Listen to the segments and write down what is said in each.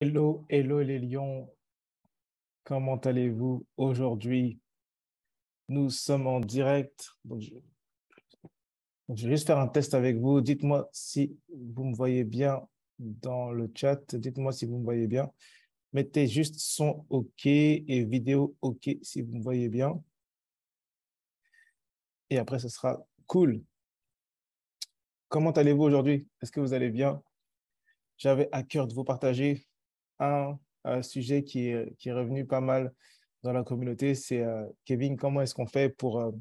Hello, hello les lions, comment allez-vous aujourd'hui? Nous sommes en direct, donc je vais juste faire un test avec vous. Dites-moi si vous me voyez bien dans le chat. Dites-moi si vous me voyez bien. Mettez juste son OK et vidéo OK si vous me voyez bien. Et après, ce sera cool. Comment allez-vous aujourd'hui? Est-ce que vous allez bien? J'avais à cœur de vous partager un sujet qui est revenu pas mal dans la communauté. C'est Kevin, comment est-ce qu'on fait pour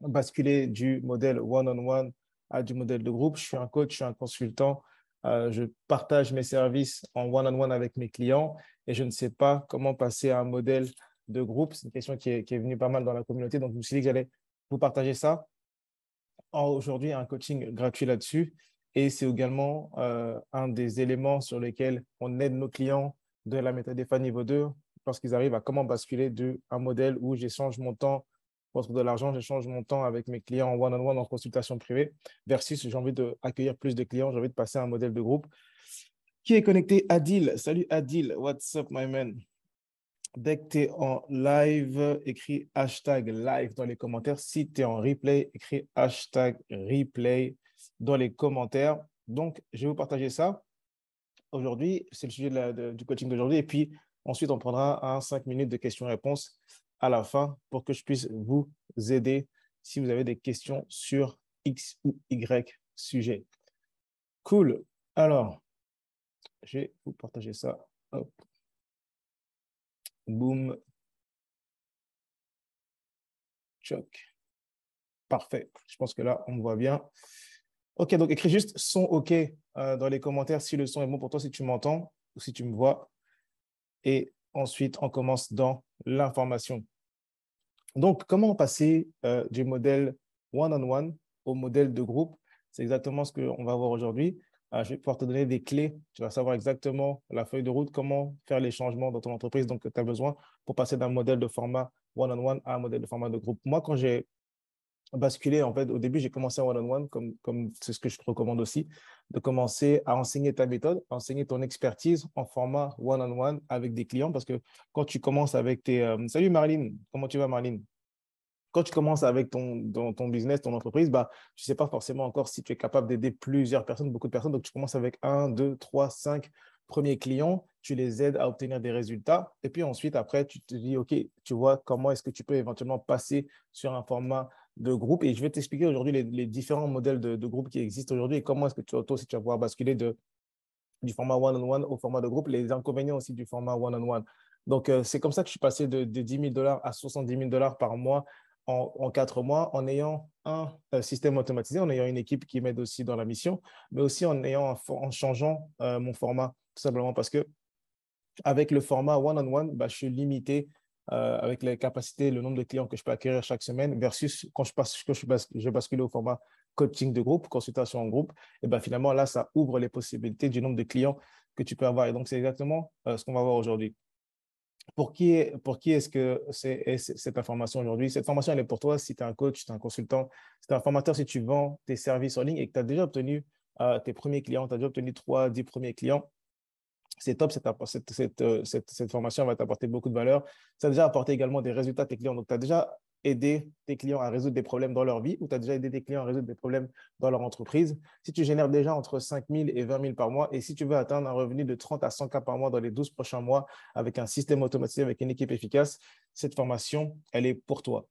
basculer du modèle one-on-one à du modèle de groupe. Je suis un coach, je suis un consultant. Je partage mes services en one-on-one avec mes clients et je ne sais pas comment passer à un modèle de groupe. C'est une question qui est venue pas mal dans la communauté. Donc, je me suis dit que j'allais vous partager ça. Aujourd'hui, un coaching gratuit là-dessus. Et c'est également un des éléments sur lesquels on aide nos clients de la méthode EFA niveau 2 lorsqu'ils arrivent à comment basculer de un modèle où j'échange mon temps contre de l'argent, j'échange mon temps avec mes clients en one-on-one, en consultation privée, versus j'ai envie d'accueillir plus de clients, j'ai envie de passer à un modèle de groupe. Qui est connecté? Adil. Salut Adil. What's up, my man? Dès que tu es en live, écris hashtag live dans les commentaires. Si tu es en replay, écris hashtag replay dans les commentaires. Donc, je vais vous partager ça. Aujourd'hui, c'est le sujet du coaching d'aujourd'hui. Et puis, ensuite, on prendra 5 minutes de questions-réponses à la fin pour que je puisse vous aider si vous avez des questions sur X ou Y sujet. Cool. Alors, je vais vous partager ça. Hop. Boom. Choc. Parfait. Je pense que là, on me voit bien. OK, donc écris juste son OK dans les commentaires si le son est bon pour toi, si tu m'entends ou si tu me vois. Et ensuite, on commence dans l'information. Donc, comment passer du modèle one-on-one au modèle de groupe? C'est exactement ce qu'on va voir aujourd'hui. Je vais pouvoir te donner des clés. Tu vas savoir exactement la feuille de route, comment faire les changements dans ton entreprise donc, que tu as besoin pour passer d'un modèle de format one-on-one à un modèle de format de groupe. Moi, quand j'ai basculer. En fait, au début, j'ai commencé en one-on-one, comme c'est ce que je te recommande aussi, de commencer à enseigner ta méthode, enseigner ton expertise en format one-on-one avec des clients. Parce que quand tu commences avec tes... Salut Marlene, comment tu vas Marlene? Quand tu commences avec ton business, ton entreprise, bah, tu ne sais pas forcément encore si tu es capable d'aider plusieurs personnes, beaucoup de personnes. Donc, tu commences avec un, deux, trois, cinq premiers clients, tu les aides à obtenir des résultats. Et puis ensuite, après, tu te dis, OK, tu vois comment est-ce que tu peux éventuellement passer sur un format de groupe. Et je vais t'expliquer aujourd'hui les différents modèles de groupe qui existent aujourd'hui et comment est-ce que toi aussi, tu vas pouvoir basculer du format one-on-one au format de groupe, les inconvénients aussi du format one-on-one. Donc, c'est comme ça que je suis passé de 10 000 $ à 70 000 $ par mois en 4 mois en ayant un système automatisé, en ayant une équipe qui m'aide aussi dans la mission, mais aussi en changeant mon format, tout simplement parce que avec le format one-on-one, bah, je suis limité avec les capacités, le nombre de clients que je peux acquérir chaque semaine versus quand je bascule au format coaching de groupe, consultation en groupe, et ben finalement là, ça ouvre les possibilités du nombre de clients que tu peux avoir. Et donc, c'est exactement ce qu'on va voir aujourd'hui. Pour qui est-ce que cette information aujourd'hui? Cette formation, elle est pour toi si tu es un coach, si tu es un consultant, si tu es un formateur, si tu vends tes services en ligne et que tu as déjà obtenu tes premiers clients, tu as déjà obtenu 3, 10 premiers clients. C'est top, cette formation va t'apporter beaucoup de valeur. Ça a déjà apporté également des résultats à tes clients. Donc, tu as déjà aidé tes clients à résoudre des problèmes dans leur vie ou tu as déjà aidé tes clients à résoudre des problèmes dans leur entreprise. Si tu génères déjà entre 5 000 et 20 000 par mois et si tu veux atteindre un revenu de 30 à 100 K par mois dans les 12 prochains mois avec un système automatisé, avec une équipe efficace, cette formation, elle est pour toi.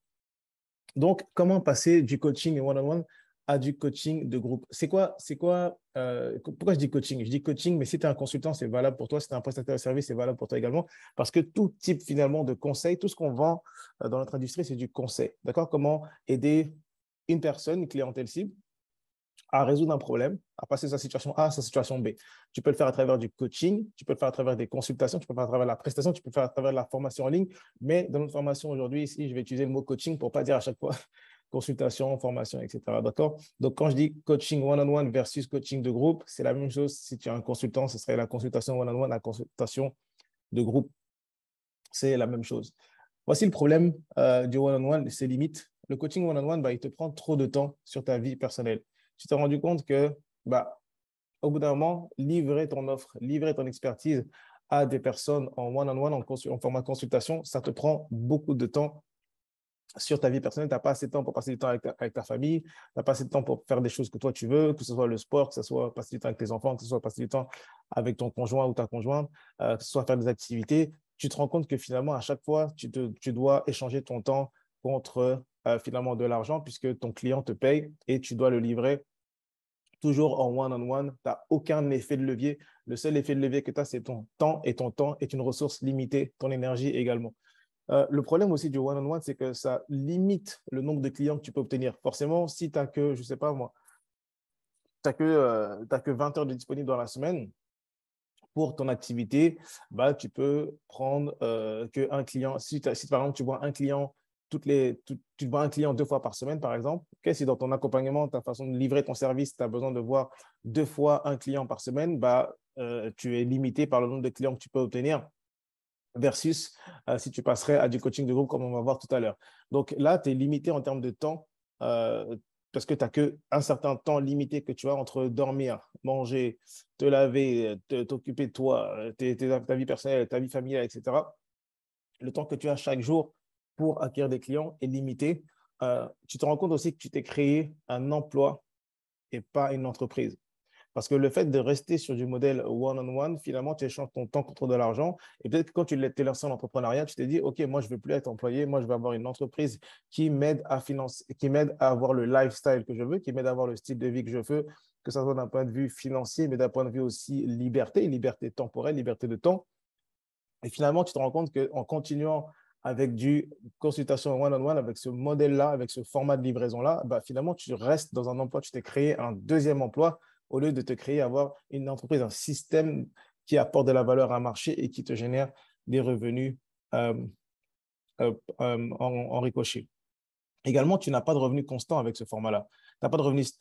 Donc, comment passer du coaching one-on-one à du coaching de groupe? Pourquoi je dis coaching? Je dis coaching, mais si tu es un consultant, c'est valable pour toi. Si tu es un prestataire de service, c'est valable pour toi également. Parce que tout type finalement de conseil, tout ce qu'on vend dans notre industrie, c'est du conseil. D'accord? Comment aider une personne, une clientèle cible, à résoudre un problème, à passer de sa situation A à sa situation B. Tu peux le faire à travers du coaching, tu peux le faire à travers des consultations, tu peux le faire à travers la prestation, tu peux le faire à travers la formation en ligne. Mais dans notre formation aujourd'hui, ici, je vais utiliser le mot coaching pour ne pas dire à chaque fois consultation, formation, etc. D'accord? Donc, quand je dis coaching one-on-one versus coaching de groupe, c'est la même chose. Si tu es un consultant, ce serait la consultation one-on-one, la consultation de groupe. C'est la même chose. Voici le problème du one-on-one, ses limites. Le coaching one-on-one, bah, il te prend trop de temps sur ta vie personnelle. Tu t'es rendu compte que, bah, au bout d'un moment, livrer ton offre, livrer ton expertise à des personnes en one-on-one, en format consultation, ça te prend beaucoup de temps sur ta vie personnelle. Tu n'as pas assez de temps pour passer du temps avec ta famille, tu n'as pas assez de temps pour faire des choses que toi tu veux, que ce soit le sport, que ce soit passer du temps avec tes enfants, que ce soit passer du temps avec ton conjoint ou ta conjointe, que ce soit faire des activités. Tu te rends compte que finalement, à chaque fois, tu dois échanger ton temps contre finalement de l'argent puisque ton client te paye et tu dois le livrer toujours en one-on-one. Tu n'as aucun effet de levier. Le seul effet de levier que tu as, c'est ton temps et ton temps est une ressource limitée, ton énergie également. Le problème aussi du one-on-one, c'est que ça limite le nombre de clients que tu peux obtenir. Forcément, si tu n'as que, je ne sais pas moi, t'as que 20 heures de disponible dans la semaine pour ton activité, bah, tu peux prendre qu'un client. Si par exemple tu vois un client tu vois un client 2 fois par semaine, par exemple, okay, si dans ton accompagnement, ta façon de livrer ton service, tu as besoin de voir 2 fois un client par semaine, bah, tu es limité par le nombre de clients que tu peux obtenir versus si tu passerais à du coaching de groupe comme on va voir tout à l'heure. Donc là, tu es limité en termes de temps parce que tu n'as qu'un certain temps limité que tu as entre dormir, manger, te laver, t'occuper de toi, ta vie personnelle, ta vie familiale, etc. Le temps que tu as chaque jour pour acquérir des clients est limité. Tu te rends compte aussi que tu t'es créé un emploi et pas une entreprise. Parce que le fait de rester sur du modèle one-on-one, finalement, tu échanges ton temps contre de l'argent. Et peut-être que quand tu t'es lancé en entrepreneuriat, tu t'es dit, OK, moi, je ne veux plus être employé. Moi, je veux avoir une entreprise qui m'aide à financer, qui m'aide à avoir le lifestyle que je veux, qui m'aide à avoir le style de vie que je veux, que ce soit d'un point de vue financier, mais d'un point de vue aussi liberté, liberté temporelle, liberté de temps. Et finalement, tu te rends compte qu'en continuant avec du consultation one-on-one, avec ce modèle-là, avec ce format de livraison-là, bah, finalement, tu restes dans un emploi, tu t'es créé un deuxième emploi au lieu de te créer, avoir une entreprise, un système qui apporte de la valeur à un marché et qui te génère des revenus euh, en ricochet. Également, tu n'as pas de revenus constants avec ce format-là. Tu n'as pas de revenus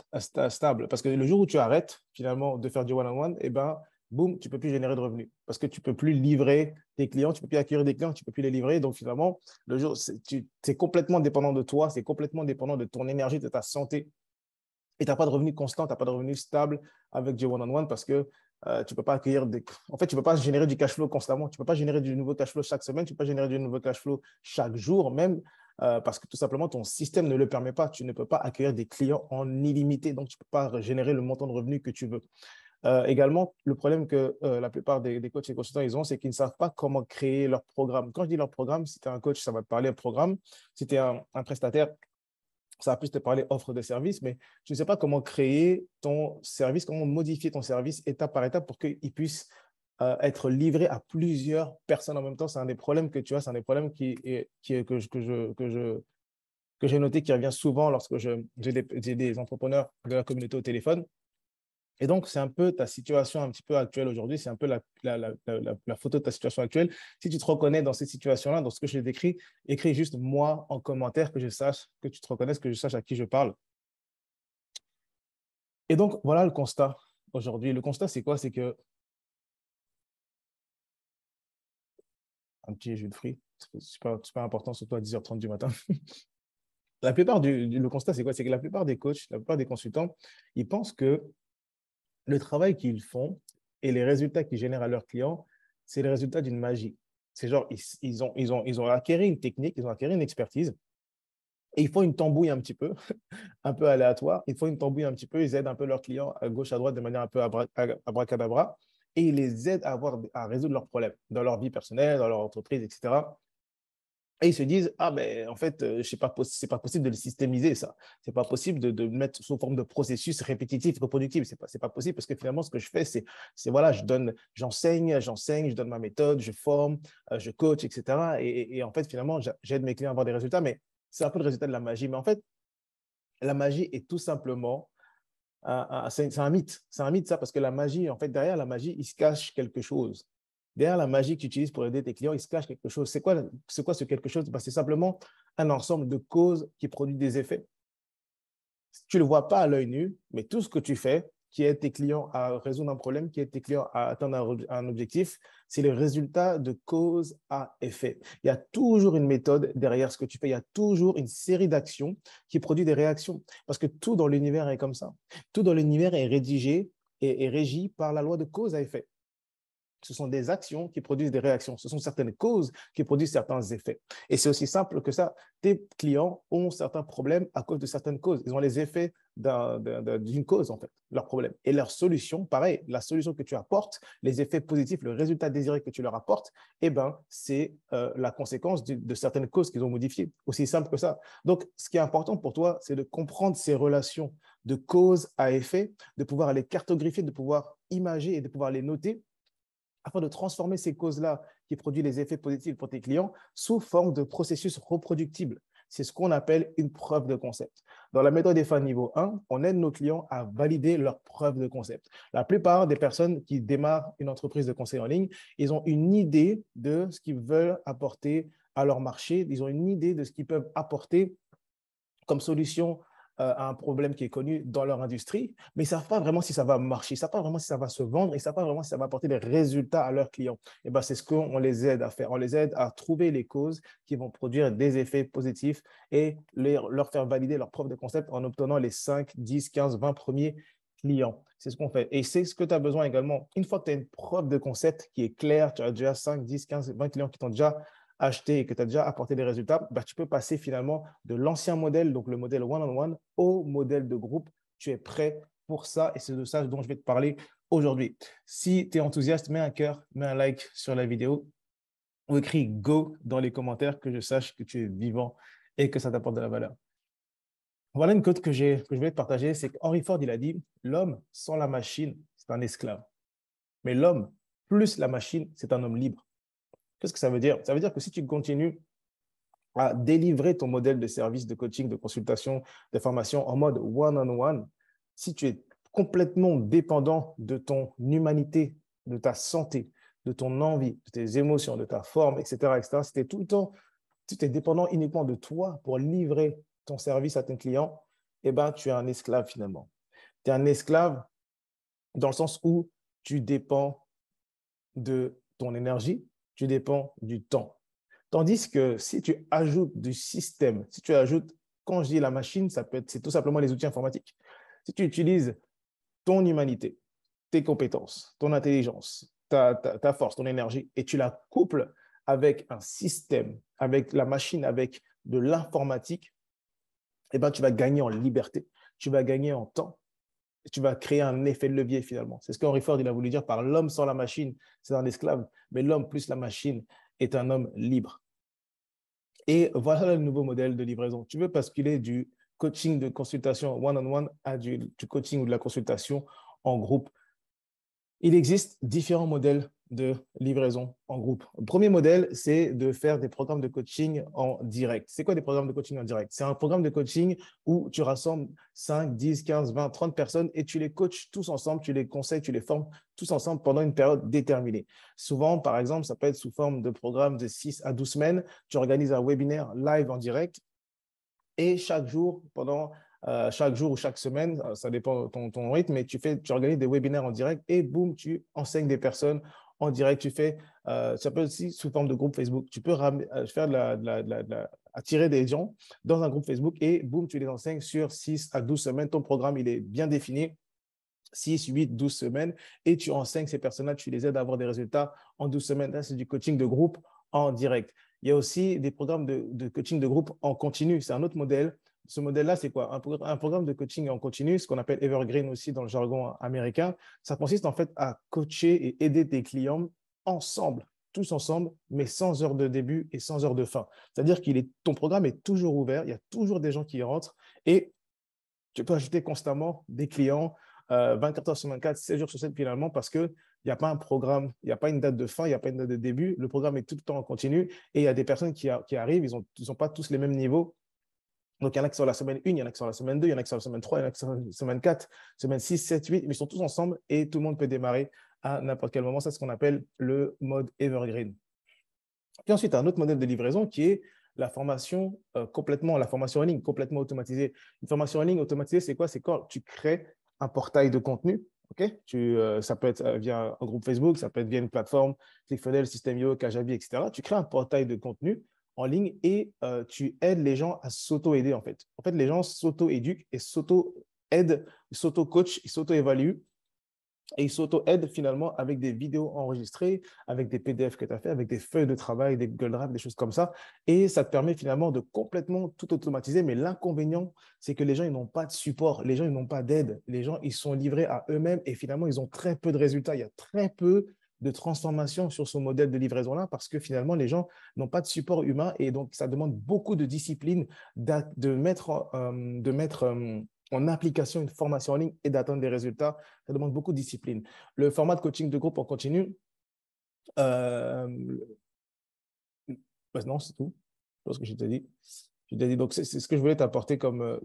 stables parce que le jour où tu arrêtes finalement de faire du one-on-one, eh ben, boum, tu ne peux plus générer de revenus parce que tu ne peux plus livrer tes clients, tu ne peux plus acquérir des clients, tu ne peux plus les livrer. Donc finalement, le jour, c'est complètement dépendant de toi, c'est complètement dépendant de ton énergie, de ta santé. Et tu n'as pas de revenus constants, tu n'as pas de revenus stables avec du one-on-one parce que tu ne peux pas accueillir des. En fait, tu ne peux pas générer du cash flow constamment. Tu ne peux pas générer du nouveau cash flow chaque semaine, tu ne peux pas générer du nouveau cash flow chaque jour, même parce que tout simplement, ton système ne le permet pas. Tu ne peux pas accueillir des clients en illimité, donc tu ne peux pas générer le montant de revenus que tu veux. Également, le problème que la plupart des coachs et consultants ils ont, c'est qu'ils ne savent pas comment créer leur programme. Quand je dis leur programme, si tu es un coach, ça va te parler de programme. Si tu es un prestataire, ça va plus te parler offre de service, mais tu ne sais pas comment créer ton service, comment modifier ton service étape par étape pour qu'il puisse être livré à plusieurs personnes en même temps. C'est un des problèmes que tu as, c'est un des problèmes que j'ai noté qui revient souvent lorsque j'ai des entrepreneurs de la communauté au téléphone. Et donc, c'est un peu ta situation un petit peu actuelle aujourd'hui, c'est un peu la photo de ta situation actuelle. Si tu te reconnais dans cette situation-là, dans ce que je décris, écris juste moi en commentaire, que je sache, que tu te reconnaisses, que je sache à qui je parle. Et donc, voilà le constat aujourd'hui. Le constat, c'est quoi? C'est que, un petit jus de fruits, c'est super important, surtout à 10h30 du matin. Le constat, c'est quoi? C'est que la plupart des coachs, la plupart des consultants, ils pensent que le travail qu'ils font et les résultats qu'ils génèrent à leurs clients, c'est le résultat d'une magie. C'est genre, ils ont acquéri une technique, ils ont acquéri une expertise et ils font une tambouille un petit peu, un peu aléatoire. Ils font une tambouille un petit peu, ils aident un peu leurs clients à gauche, à droite de manière un peu abracadabra et ils les aident à résoudre leurs problèmes dans leur vie personnelle, dans leur entreprise, etc. Et ils se disent, ah ben en fait, c'est pas possible de le systémiser ça. C'est pas possible de le mettre sous forme de processus répétitif, reproductible. C'est pas possible parce que finalement, ce que je fais, c'est voilà, j'enseigne, je donne ma méthode, je forme, je coach, etc. Et en fait, finalement, j'aide mes clients à avoir des résultats, mais c'est un peu le résultat de la magie. Mais en fait, la magie est tout simplement c'est un mythe. C'est un mythe, ça, parce que la magie, en fait, derrière la magie, il se cache quelque chose. Derrière la magie que tu utilises pour aider tes clients, il se cache quelque chose. C'est quoi ce quelque chose? Ben, c'est simplement un ensemble de causes qui produit des effets. Tu ne le vois pas à l'œil nu, mais tout ce que tu fais, qui aide tes clients à résoudre un problème, qui aide tes clients à atteindre un objectif, c'est le résultat de cause à effet. Il y a toujours une méthode derrière ce que tu fais. Il y a toujours une série d'actions qui produit des réactions. Parce que tout dans l'univers est comme ça. Tout dans l'univers est rédigé et régi par la loi de cause à effet. Ce sont des actions qui produisent des réactions. Ce sont certaines causes qui produisent certains effets. Et c'est aussi simple que ça. Tes clients ont certains problèmes à cause de certaines causes. Ils ont les effets d'une cause, en fait, leur problème. Et leur solution, pareil, la solution que tu apportes, les effets positifs, le résultat désiré que tu leur apportes, eh ben, c'est la conséquence de certaines causes qu'ils ont modifiées. Aussi simple que ça. Donc, ce qui est important pour toi, c'est de comprendre ces relations de cause à effet, de pouvoir les cartographier, de pouvoir imager et de pouvoir les noter afin de transformer ces causes-là qui produisent les effets positifs pour tes clients sous forme de processus reproductibles. C'est ce qu'on appelle une preuve de concept. Dans la méthode EFA niveau 1, on aide nos clients à valider leur preuve de concept. La plupart des personnes qui démarrent une entreprise de conseil en ligne, ils ont une idée de ce qu'ils veulent apporter à leur marché. Ils ont une idée de ce qu'ils peuvent apporter comme solution à un problème qui est connu dans leur industrie, mais ils ne savent pas vraiment si ça va marcher, ils ne savent pas vraiment si ça va se vendre, ils ne savent pas vraiment si ça va apporter des résultats à leurs clients. Et ben, c'est ce qu'on les aide à faire. On les aide à trouver les causes qui vont produire des effets positifs et leur faire valider leur preuve de concept en obtenant les 5, 10, 15, 20 premiers clients. C'est ce qu'on fait. Et c'est ce que tu as besoin également. Une fois que tu as une preuve de concept qui est claire, tu as déjà 5, 10, 15, 20 clients qui t'ont déjà acheté et que tu as déjà apporté des résultats, bah, tu peux passer finalement de l'ancien modèle, donc le modèle one-on-one, au modèle de groupe. Tu es prêt pour ça et c'est de ça dont je vais te parler aujourd'hui. Si tu es enthousiaste, mets un cœur, mets un like sur la vidéo ou écris Go dans les commentaires que je sache que tu es vivant et que ça t'apporte de la valeur. Voilà une quote que je vais te partager, c'est qu'Henry Ford, il a dit « L'homme sans la machine, c'est un esclave. Mais l'homme plus la machine, c'est un homme libre. » Qu'est-ce que ça veut dire? Ça veut dire que si tu continues à délivrer ton modèle de service, de coaching, de consultation, de formation en mode one-on-one, si tu es complètement dépendant de ton humanité, de ta santé, de ton envie, de tes émotions, de ta forme, etc., si tu es tout le temps, si tu es dépendant uniquement de toi pour livrer ton service à tes clients, eh ben, tu es un esclave finalement. Tu es un esclave dans le sens où tu dépends de ton énergie, tu dépends du temps. Tandis que si tu ajoutes du système, si tu ajoutes, quand je dis la machine, c'est tout simplement les outils informatiques. Si tu utilises ton humanité, tes compétences, ton intelligence, ta force, ton énergie, et tu la couples avec un système, avec la machine, avec de l'informatique, eh ben, tu vas gagner en liberté, tu vas gagner en temps, et tu vas créer un effet de levier finalement. C'est ce qu'Henry Ford il a voulu dire par l'homme sans la machine, c'est un esclave, mais l'homme plus la machine est un homme libre. Et voilà le nouveau modèle de livraison. Tu veux basculer du coaching de consultation one-on-one à du coaching ou de la consultation en groupe. Il existe différents modèles de livraison en groupe. Le premier modèle, c'est de faire des programmes de coaching en direct. C'est quoi des programmes de coaching en direct? C'est un programme de coaching où tu rassembles 5, 10, 15, 20, 30 personnes et tu les coaches tous ensemble, tu les conseilles, tu les formes tous ensemble pendant une période déterminée. Souvent, par exemple, ça peut être sous forme de programme de 6 à 12 semaines. Tu organises un webinaire live en direct et chaque jour, chaque jour ou chaque semaine, ça dépend de ton rythme, mais tu organises des webinaires en direct et boum, tu enseignes des personnes en direct. Ça peut aussi sous forme de groupe Facebook. Tu peux faire attirer des gens dans un groupe Facebook et boum, tu les enseignes sur 6 à 12 semaines. Ton programme, il est bien défini. 6, 8, 12 semaines et tu enseignes ces personnes-là, tu les aides à avoir des résultats en 12 semaines. Là, c'est du coaching de groupe en direct. Il y a aussi des programmes de coaching de groupe en continu. C'est un autre modèle. Ce modèle-là, c'est quoi? Un programme de coaching en continu, ce qu'on appelle evergreen aussi dans le jargon américain. Ça consiste en fait à coacher et aider tes clients ensemble, tous ensemble, mais sans heure de début et sans heure de fin. C'est-à-dire que ton programme est toujours ouvert, il y a toujours des gens qui y rentrent et tu peux ajouter constamment des clients 24 heures sur 24, 7 jours sur 7 finalement, parce qu'il n'y a pas un programme, il n'y a pas une date de fin, il n'y a pas une date de début. Le programme est tout le temps en continu et il y a des personnes qui arrivent, ils sont pas tous les mêmes niveaux. Donc, il y en a qui sont la semaine 1, il y en a qui sont la semaine 2, il y en a qui sont la semaine 3, il y en a qui sont la semaine 4, semaine 6, 7, 8, mais ils sont tous ensemble et tout le monde peut démarrer à n'importe quel moment. Ça, c'est ce qu'on appelle le mode evergreen. Puis ensuite, un autre modèle de livraison qui est la formation la formation en ligne complètement automatisée. Une formation en ligne automatisée, c'est quoi? C'est quand tu crées un portail de contenu. Okay? Ça peut être via un groupe Facebook, ça peut être via une plateforme, ClickFunnels, System.io, Kajabi, etc. Tu crées un portail de contenu en ligne et tu aides les gens à s'auto-aider en fait. En fait, les gens s'auto-éduquent et s'auto-aident, s'auto-coachent, ils s'auto-évaluent Et ils s'auto-aident finalement avec des vidéos enregistrées, avec des PDF que tu as fait, avec des feuilles de travail, des Google Drive, des choses comme ça. Et ça te permet finalement de complètement tout automatiser. Mais l'inconvénient, c'est que les gens, ils n'ont pas de support. Les gens, ils n'ont pas d'aide. Les gens, ils sont livrés à eux-mêmes et finalement, ils ont très peu de résultats. Il y a très peu de transformation sur ce modèle de livraison-là parce que finalement, les gens n'ont pas de support humain et donc ça demande beaucoup de discipline de mettre, en application une formation en ligne et d'atteindre des résultats. Ça demande beaucoup de discipline. Le format de coaching de groupe en continu, euh, non, c'est tout. Je pense que je t'ai dit. Donc, c'est ce que je voulais t'apporter comme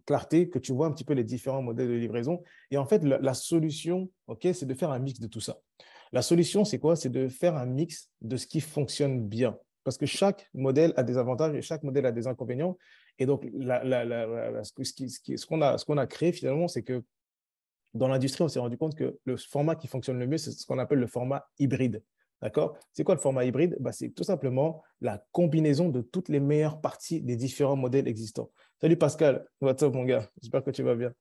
clarté, que tu vois un petit peu les différents modèles de livraison. Et en fait, la solution, ok, c'est de faire un mix de tout ça. La solution, c'est quoi? C'est de faire un mix de ce qui fonctionne bien. Parce que chaque modèle a des avantages et chaque modèle a des inconvénients. Et donc, ce qu'on a créé finalement, c'est que dans l'industrie, on s'est rendu compte que le format qui fonctionne le mieux, c'est ce qu'on appelle le format hybride. D'accord? C'est quoi le format hybride? Bah, c'est tout simplement la combinaison de toutes les meilleures parties des différents modèles existants. Salut Pascal, what's up mon gars? J'espère que tu vas bien.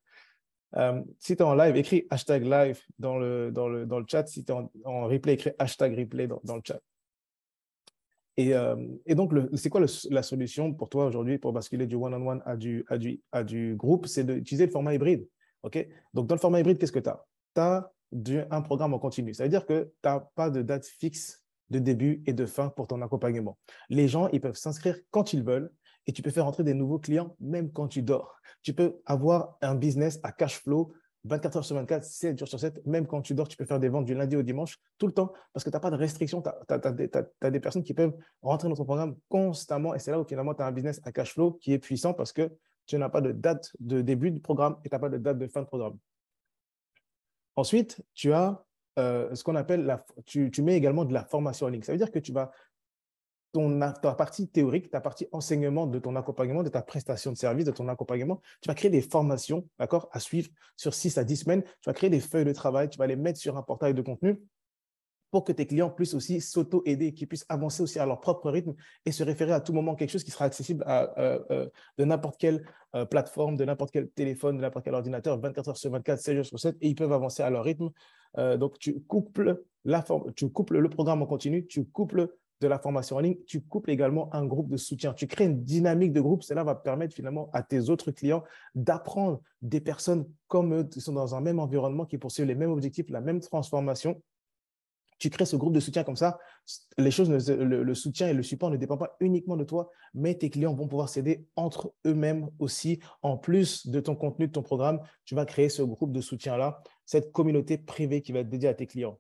Si tu es en live, écris hashtag live dans le chat. Si tu es en replay, écris hashtag replay dans le chat. Et donc, c'est quoi la solution pour toi aujourd'hui pour basculer du one-on-one à du groupe? C'est d'utiliser le format hybride. OK? Donc, dans le format hybride, qu'est-ce que tu as? Tu as un programme en continu. Ça veut dire que tu n'as pas de date fixe de début et de fin pour ton accompagnement. Les gens, ils peuvent s'inscrire quand ils veulent et tu peux faire entrer des nouveaux clients même quand tu dors. Tu peux avoir un business à cash flow 24 heures sur 24, 7 jours sur 7, même quand tu dors, tu peux faire des ventes du lundi au dimanche, tout le temps, parce que tu n'as pas de restrictions. Tu as des personnes qui peuvent rentrer dans ton programme constamment, et c'est là où finalement tu as un business à cash flow qui est puissant parce que tu n'as pas de date de début du programme et tu n'as pas de date de fin de programme. Ensuite, tu as ce qu'on appelle, tu mets également de la formation en ligne. Ça veut dire que tu vas ta partie théorique, ta partie enseignement de ton accompagnement, de ta prestation de service, de ton accompagnement, tu vas créer des formations, d'accord, à suivre sur 6 à 10 semaines. Tu vas créer des feuilles de travail, tu vas les mettre sur un portail de contenu pour que tes clients puissent aussi s'auto-aider, qu'ils puissent avancer aussi à leur propre rythme et se référer à tout moment quelque chose qui sera accessible de n'importe quelle plateforme, de n'importe quel téléphone, de n'importe quel ordinateur, 24 heures sur 24, 7 jours sur 7, et ils peuvent avancer à leur rythme. Donc, tu couples le programme en continu, tu couples de la formation en ligne, tu couples également un groupe de soutien. Tu crées une dynamique de groupe. Cela va permettre finalement à tes autres clients d'apprendre des personnes comme eux, qui sont dans un même environnement, qui poursuivent les mêmes objectifs, la même transformation. Tu crées ce groupe de soutien comme ça, le soutien et le support ne dépendent pas uniquement de toi, mais tes clients vont pouvoir s'aider entre eux-mêmes aussi. En plus de ton contenu, de ton programme, tu vas créer ce groupe de soutien-là, cette communauté privée qui va être dédiée à tes clients.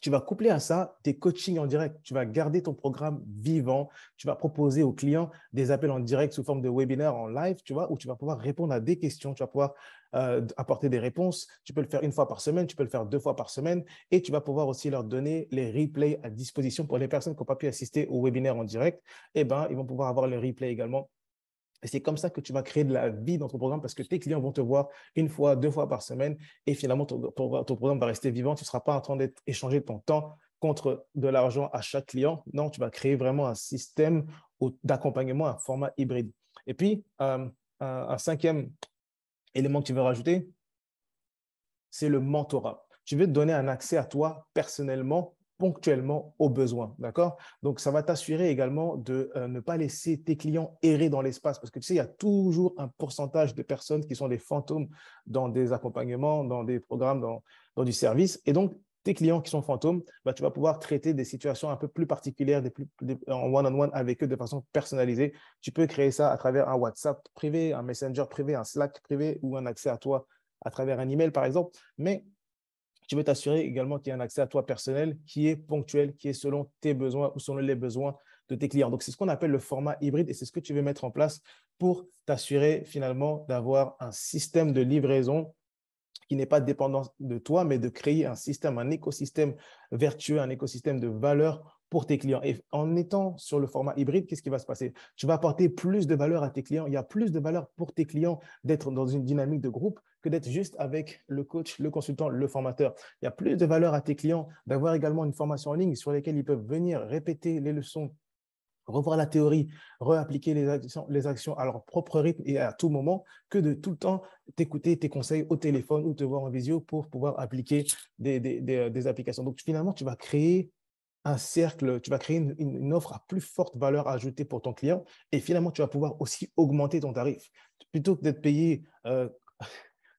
Tu vas coupler à ça tes coachings en direct. Tu vas garder ton programme vivant. Tu vas proposer aux clients des appels en direct sous forme de webinaire en live, tu vois, où tu vas pouvoir répondre à des questions. Tu vas pouvoir apporter des réponses. Tu peux le faire une fois par semaine, tu peux le faire 2 fois par semaine et tu vas pouvoir aussi leur donner les replays à disposition pour les personnes qui n'ont pas pu assister au webinaire en direct. Eh ben, ils vont pouvoir avoir les replays également. Et c'est comme ça que tu vas créer de la vie dans ton programme parce que tes clients vont te voir une fois, 2 fois par semaine et finalement, ton programme va rester vivant. Tu ne seras pas en train d'échanger ton temps contre de l'argent à chaque client. Non, tu vas créer vraiment un système d'accompagnement, un format hybride. Et puis, un cinquième élément que tu veux rajouter, c'est le mentorat. Tu veux te donner un accès à toi personnellement, ponctuellement aux besoins. D'accord? Donc, ça va t'assurer également de ne pas laisser tes clients errer dans l'espace parce que tu sais, il y a toujours un pourcentage de personnes qui sont des fantômes dans des accompagnements, dans des programmes, dans du service. Et donc, tes clients qui sont fantômes, bah, tu vas pouvoir traiter des situations un peu plus particulières, en one-on-one avec eux de façon personnalisée. Tu peux créer ça à travers un WhatsApp privé, un Messenger privé, un Slack privé ou un accès à toi à travers un email, par exemple. Mais tu veux t'assurer également qu'il y a un accès à toi personnel qui est ponctuel, qui est selon tes besoins ou selon les besoins de tes clients. Donc, c'est ce qu'on appelle le format hybride et c'est ce que tu veux mettre en place pour t'assurer finalement d'avoir un système de livraison qui n'est pas dépendant de toi, mais de créer un système, un écosystème vertueux, un écosystème de valeur pour tes clients. Et en étant sur le format hybride, qu'est-ce qui va se passer? Tu vas apporter plus de valeur à tes clients. Il y a plus de valeur pour tes clients d'être dans une dynamique de groupe que d'être juste avec le coach, le consultant, le formateur. Il y a plus de valeur à tes clients d'avoir également une formation en ligne sur laquelle ils peuvent venir répéter les leçons revoir la théorie, réappliquer les actions à leur propre rythme et à tout moment, que de tout le temps t'écouter tes conseils au téléphone ou te voir en visio pour pouvoir appliquer des applications. Donc, finalement, tu vas créer un cercle, tu vas créer une offre à plus forte valeur ajoutée pour ton client et finalement, tu vas pouvoir aussi augmenter ton tarif. Plutôt que d'être payé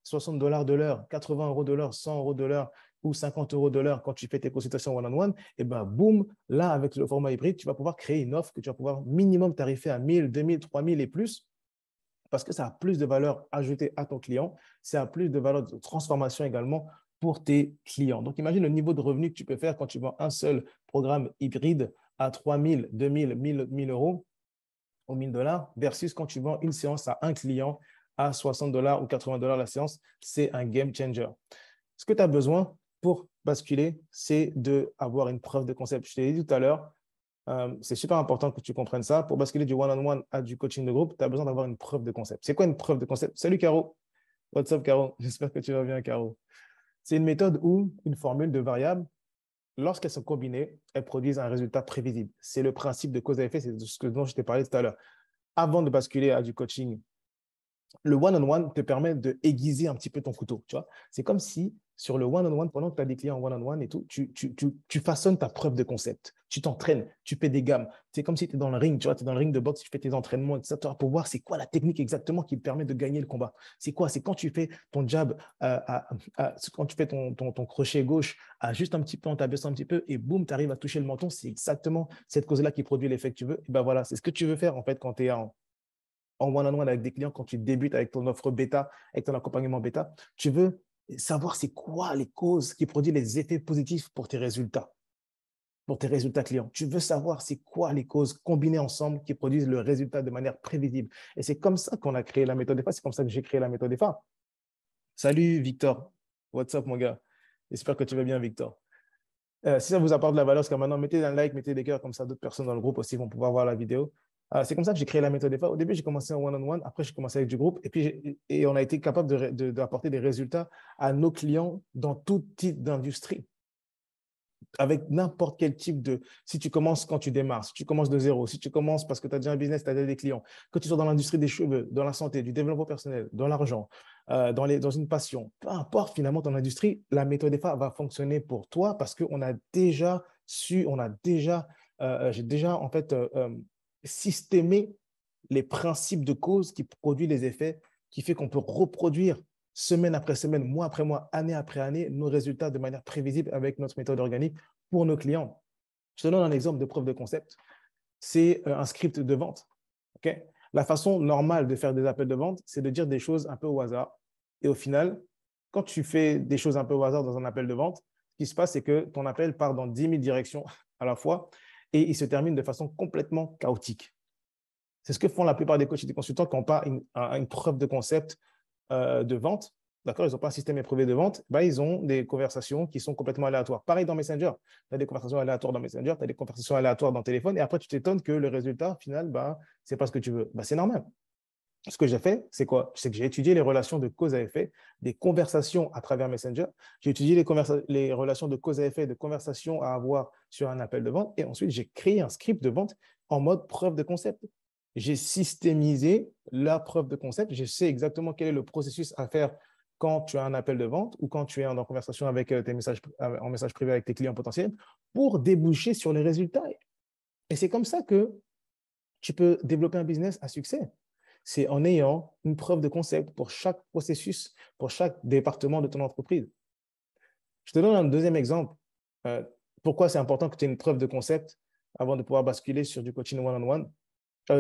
60 $ de l'heure, 80 € de l'heure, 100 € de l'heure ou 50 € de l'heure quand tu fais tes consultations one-on-one, et ben boum, là, avec le format hybride, tu vas pouvoir créer une offre que tu vas pouvoir minimum tarifer à 1000, 2000, 3000 et plus parce que ça a plus de valeur ajoutée à ton client, ça a plus de valeur de transformation également pour tes clients. Donc, imagine le niveau de revenu que tu peux faire quand tu vends un seul programme hybride à 3000, 2000, 1000 euros ou 1000 $ versus quand tu vends une séance à un client à 60 $ ou 80 $ la séance, c'est un game changer. Ce que tu as besoin pour basculer, c'est d'avoir une preuve de concept. Je te l'ai dit tout à l'heure, c'est super important que tu comprennes ça. Pour basculer du one-on-one à du coaching de groupe, tu as besoin d'avoir une preuve de concept. C'est quoi une preuve de concept? Salut Caro. What's up Caro? J'espère que tu vas bien Caro. C'est une méthode où une formule de variables, lorsqu'elles sont combinées, elles produisent un résultat prévisible. C'est le principe de cause à effet, c'est ce dont je t'ai parlé tout à l'heure. Avant de basculer à du coaching, le one-on-one te permet de aiguiser un petit peu ton couteau. Tu vois, c'est comme si sur le one-on-one, pendant que tu as des clients one-on-one et tout, tu façonnes ta preuve de concept. Tu t'entraînes, tu fais des gammes. C'est comme si tu es dans le ring, tu vois, tu es dans le ring de boxe, tu fais tes entraînements, etc. pour voir c'est quoi la technique exactement qui te permet de gagner le combat. C'est quoi? C'est quand tu fais ton jab, quand tu fais ton crochet gauche, juste un petit peu en t'abaissant un petit peu et boum, tu arrives à toucher le menton. C'est exactement cette cause-là qui produit l'effet que tu veux. Et ben voilà, c'est ce que tu veux faire en fait quand tu es en one-on-one avec des clients, quand tu débutes avec ton offre bêta, avec ton accompagnement bêta, tu veux savoir c'est quoi les causes qui produisent les effets positifs pour tes résultats clients. Tu veux savoir c'est quoi les causes combinées ensemble qui produisent le résultat de manière prévisible. Et c'est comme ça qu'on a créé la méthode EFA. C'est comme ça que j'ai créé la méthode EFA. Salut Victor. What's up mon gars? J'espère que tu vas bien Victor. Si ça vous apporte de la valeur jusqu'à maintenant, mettez un like, mettez des cœurs, comme ça d'autres personnes dans le groupe aussi vont pouvoir voir la vidéo. C'est comme ça que j'ai créé la méthode EFA. Au début, j'ai commencé en one-on-one, après, j'ai commencé avec du groupe, et puis on a été capable d'apporter des résultats à nos clients dans tout type d'industrie avec n'importe quel type de… Si tu commences quand tu démarres, si tu commences de zéro, si tu commences parce que tu as déjà un business, tu as déjà des clients, que tu sois dans l'industrie des cheveux, dans la santé, du développement personnel, dans l'argent, dans une passion, peu importe finalement ton industrie, la méthode EFA va fonctionner pour toi parce qu'on a déjà j'ai déjà en fait systémé les principes de cause qui produisent les effets, qui fait qu'on peut reproduire semaine après semaine, mois après mois, année après année, nos résultats de manière prévisible avec notre méthode organique pour nos clients. Je te donne un exemple de preuve de concept. C'est un script de vente. Okay? La façon normale de faire des appels de vente, c'est de dire des choses un peu au hasard. Et au final, quand tu fais des choses un peu au hasard dans un appel de vente, ce qui se passe, c'est que ton appel part dans 10 000 directions à la fois et il se termine de façon complètement chaotique. C'est ce que font la plupart des coachs et des consultants qui n'ont pas une preuve de concept de vente, d'accord, ils n'ont pas un système éprouvé de vente, bah, ils ont des conversations qui sont complètement aléatoires. Pareil dans Messenger, tu as des conversations aléatoires dans Messenger, tu as des conversations aléatoires dans téléphone, et après tu t'étonnes que le résultat final, bah, ce n'est pas ce que tu veux. Bah, c'est normal. Ce que j'ai fait, c'est quoi? C'est que j'ai étudié les relations de cause à effet des conversations à travers Messenger. J'ai étudié les relations de cause à effet de conversations à avoir sur un appel de vente. Et ensuite, j'ai créé un script de vente en mode preuve de concept. J'ai systémisé la preuve de concept. Je sais exactement quel est le processus à faire quand tu as un appel de vente ou quand tu es en conversation avec tes messages, en message privé avec tes clients potentiels pour déboucher sur les résultats. Et c'est comme ça que tu peux développer un business à succès. C'est en ayant une preuve de concept pour chaque processus, pour chaque département de ton entreprise. Je te donne un deuxième exemple. Pourquoi c'est important que tu aies une preuve de concept avant de pouvoir basculer sur du coaching one-on-one,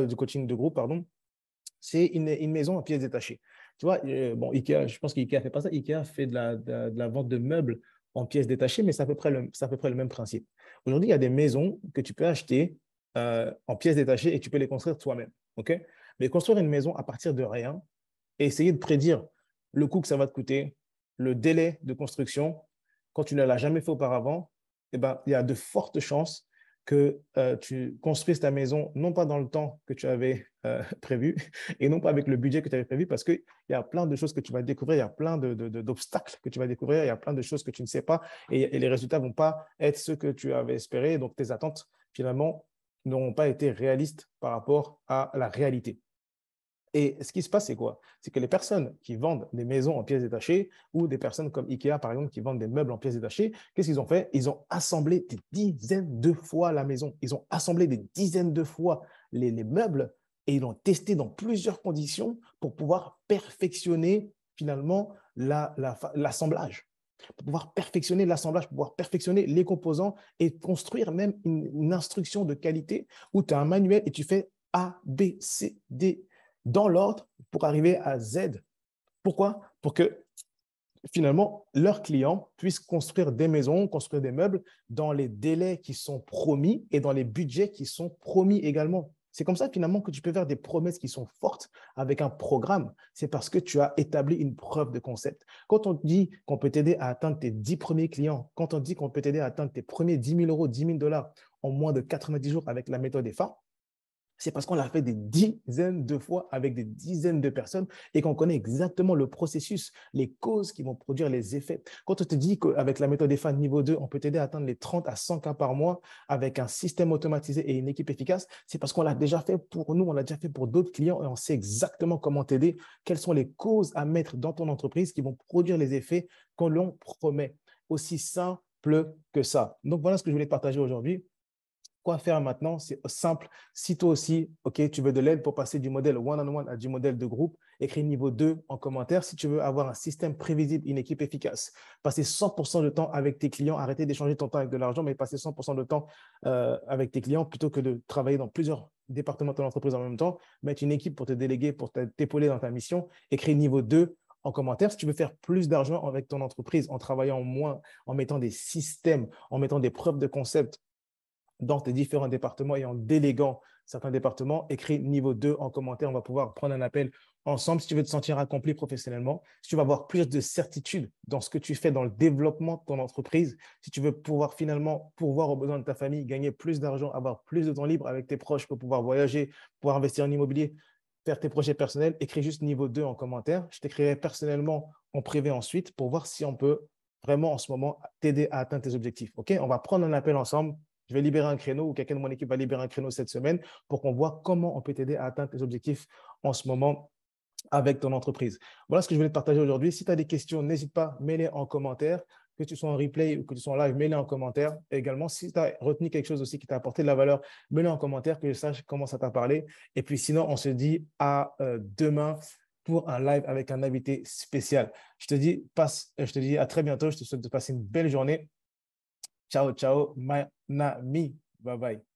du coaching de groupe, pardon. C'est une maison à pièces détachées. Tu vois, bon, Ikea, je pense qu'Ikea ne fait pas ça. Ikea fait de la vente de meubles en pièces détachées, mais c'est à peu près le même principe. Aujourd'hui, il y a des maisons que tu peux acheter en pièces détachées et tu peux les construire toi-même. OK? Mais construire une maison à partir de rien et essayer de prédire le coût que ça va te coûter, le délai de construction, quand tu ne l'as jamais fait auparavant, eh ben, il y a de fortes chances que tu construises ta maison, non pas dans le temps que tu avais prévu, et non pas avec le budget que tu avais prévu, parce qu'il y a plein de choses que tu vas découvrir, il y a plein d'obstacles que tu vas découvrir, il y a plein de choses que tu ne sais pas, et les résultats ne vont pas être ceux que tu avais espérés, donc tes attentes, finalement, n'auront pas été réalistes par rapport à la réalité. Et ce qui se passe, c'est quoi? C'est que les personnes qui vendent des maisons en pièces détachées ou des personnes comme Ikea, par exemple, qui vendent des meubles en pièces détachées, qu'est-ce qu'ils ont fait? Ils ont assemblé des dizaines de fois la maison. Ils ont assemblé des dizaines de fois les meubles et ils l'ont testé dans plusieurs conditions pour pouvoir perfectionner finalement l'assemblage. Pour pouvoir perfectionner l'assemblage, pour pouvoir perfectionner les composants et construire même une instruction de qualité où tu as un manuel et tu fais A, B, C, D dans l'ordre pour arriver à Z. Pourquoi? Pour que finalement, leurs clients puissent construire des maisons, construire des meubles dans les délais qui sont promis et dans les budgets qui sont promis également. C'est comme ça finalement que tu peux faire des promesses qui sont fortes avec un programme. C'est parce que tu as établi une preuve de concept. Quand on dit qu'on peut t'aider à atteindre tes 10 premiers clients, quand on dit qu'on peut t'aider à atteindre tes premiers 10 000 euros, 10 000 dollars en moins de 90 jours avec la méthode EFA, c'est parce qu'on l'a fait des dizaines de fois avec des dizaines de personnes et qu'on connaît exactement le processus, les causes qui vont produire les effets. Quand on te dit qu'avec la méthode EFA niveau 2, on peut t'aider à atteindre les 30 à 100 cas par mois avec un système automatisé et une équipe efficace, c'est parce qu'on l'a déjà fait pour nous, on l'a déjà fait pour d'autres clients et on sait exactement comment t'aider, quelles sont les causes à mettre dans ton entreprise qui vont produire les effets qu'on l'on promet. Aussi simple que ça. Donc, voilà ce que je voulais partager aujourd'hui. Quoi faire maintenant? C'est simple. Si toi aussi, OK, tu veux de l'aide pour passer du modèle one-on-one à du modèle de groupe, écris niveau 2 en commentaire. Si tu veux avoir un système prévisible, une équipe efficace, passer 100% de temps avec tes clients, arrêter d'échanger ton temps avec de l'argent, mais passer 100% de temps avec tes clients plutôt que de travailler dans plusieurs départements de ton entreprise en même temps, mettre une équipe pour te déléguer, pour t'épauler dans ta mission, écris niveau 2 en commentaire. Si tu veux faire plus d'argent avec ton entreprise en travaillant moins, en mettant des systèmes, en mettant des preuves de concept, dans tes différents départements et en déléguant certains départements, écris niveau 2 en commentaire. On va pouvoir prendre un appel ensemble si tu veux te sentir accompli professionnellement, si tu veux avoir plus de certitude dans ce que tu fais dans le développement de ton entreprise, si tu veux pouvoir finalement pourvoir aux besoins de ta famille, gagner plus d'argent, avoir plus de temps libre avec tes proches pour pouvoir voyager, pouvoir investir en immobilier, faire tes projets personnels, écris juste niveau 2 en commentaire. Je t'écrirai personnellement en privé ensuite pour voir si on peut vraiment en ce moment t'aider à atteindre tes objectifs. OK? On va prendre un appel ensemble. Je vais libérer un créneau ou quelqu'un de mon équipe va libérer un créneau cette semaine pour qu'on voit comment on peut t'aider à atteindre tes objectifs en ce moment avec ton entreprise. Voilà ce que je voulais te partager aujourd'hui. Si tu as des questions, n'hésite pas, mets-les en commentaire. Que tu sois en replay ou que tu sois en live, mets-les en commentaire. Et également, si tu as retenu quelque chose aussi qui t'a apporté de la valeur, mets-le en commentaire, que je sache comment ça t'a parlé. Et puis sinon, on se dit à demain pour un live avec un invité spécial. Je te dis à très bientôt. Je te souhaite de passer une belle journée. Ciao, ciao, my ami. Bye bye.